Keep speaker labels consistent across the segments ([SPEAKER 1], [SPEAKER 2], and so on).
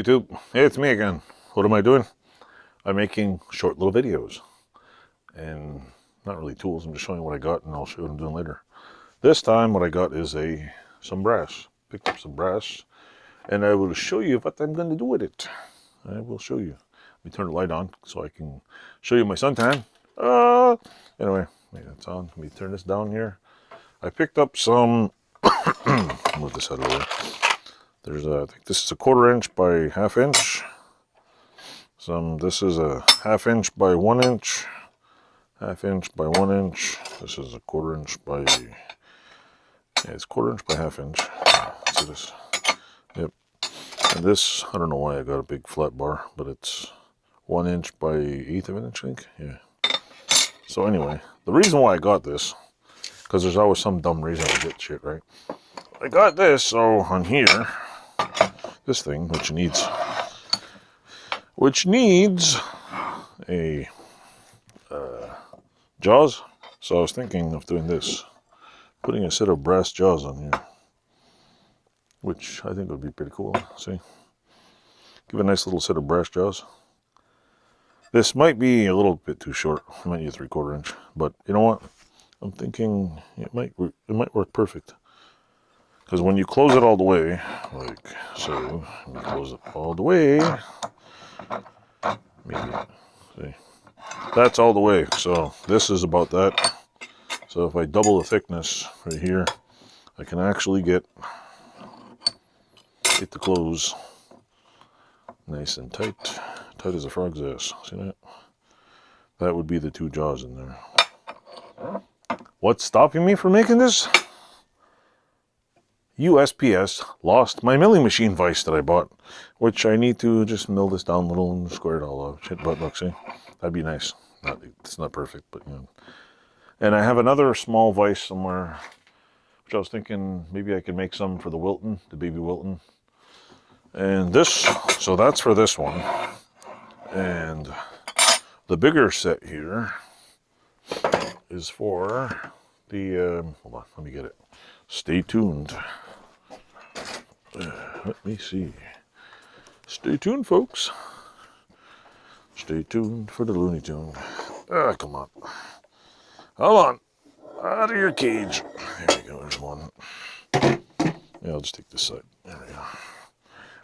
[SPEAKER 1] YouTube? Hey, it's me again. What am I doing? I'm making short little videos. And not really tools, I'm just showing you what I got and I'll show you what I'm doing later. This time what I got is some brass. Picked up some brass and I will show you what I'm going to do with it. I will show you. Let me turn the light on so I can show you my suntan. Anyway, it's on. Let me turn this down here. I picked up some, move this out of the way. There's I think this is a 1/4 inch by 1/2 inch. This is a 1/2 inch by 1 inch. 1/2 inch by 1 inch. This is a 1/4 inch by, it's 1/4 inch by 1/2 inch. See this? Yep. And this, I don't know why I got a big flat bar, but it's 1 inch by 1/8 of an inch, I think. Yeah. So anyway, the reason why I got this, because there's always some dumb reason I get shit, right? I got this, so on here, this thing, which needs a jaws. So I was thinking of doing this, putting a set of brass jaws on here, which I think would be pretty cool. See, give a nice little set of brass jaws. This might be a little bit too short. I might need a 3/4 inch, but you know what? I'm thinking it might work perfect. Because when you close it all the way, like so, let me close it all the way. Maybe, see, that's all the way. So this is about that. So if I double the thickness right here, I can actually get it to close nice and tight, tight as a frog's ass. See that? That would be the 2 jaws in there. What's stopping me from making this? USPS lost my milling machine vise that I bought, which I need to just mill this down a little and square it all up. Shit, but look, see, that'd be nice. It's not perfect, but you know. And I have another small vise somewhere, which I was thinking maybe I could make some for the Wilton, the baby Wilton. And this, so that's for this one. And the bigger set here is for the, hold on, let me get it. Stay tuned. Let me see. Stay tuned, folks. Stay tuned for the Looney Tune. Ah, come on. Hold on. Out of your cage. There we go. There's one. Yeah, I'll just take this side. There we go.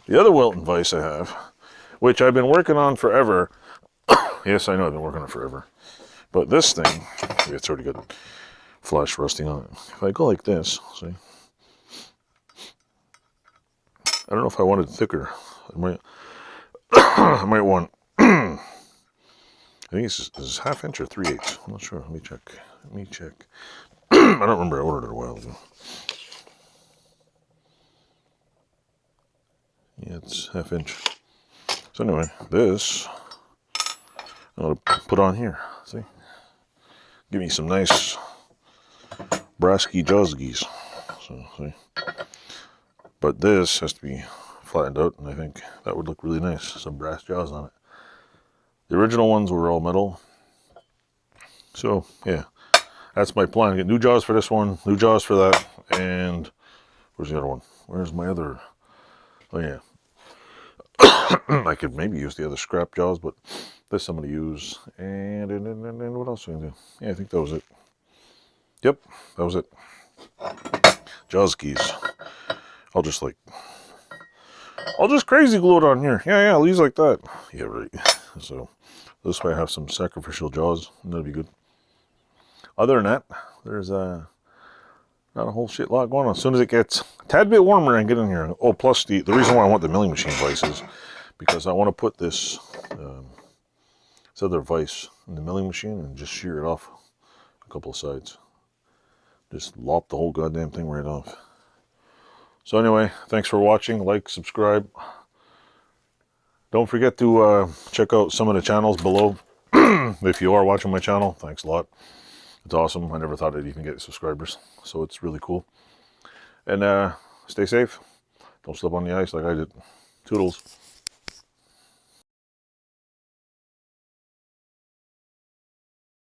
[SPEAKER 1] The other Wilton vise I have, which I've been working on forever. Yes, I know I've been working on it forever. But this thing, it's already got flash rusting on it. If I go like this, see, I don't know if I want it thicker. I might want, I think this is 1/2 inch or 3/8. I'm not sure. Let me check. I don't remember. I ordered it a while ago. Yeah, it's 1/2 inch. So anyway, this I'm going to put on here. See? Give me some nice brasky jawsgies. So, see? But this has to be flattened out, and I think that would look really nice. Some brass jaws on it. The original ones were all metal. So, yeah. That's my plan. Get new jaws for this one, new jaws for that, and where's the other one? Where's my other? Oh, yeah. I could maybe use the other scrap jaws, but this I'm going to use. And what else am I going to do? Yeah, I think that was it. Yep, that was it. Jaws keys. I'll just crazy glue it on here. Yeah, I'll use like that. Yeah, right. So this way I have some sacrificial jaws, and that'll be good. Other than that, there's not a whole shit lot going on. As soon as it gets a tad bit warmer, I can get in here. Oh, plus the reason why I want the milling machine vise is because I want to put this other vise in the milling machine and just shear it off a couple of sides. Just lop the whole goddamn thing right off. So anyway, thanks for watching. Like, subscribe. Don't forget to check out some of the channels below. If you are watching my channel, thanks a lot. It's awesome. I never thought I'd even get subscribers, so it's really cool. And stay safe. Don't slip on the ice like I did. Toodles.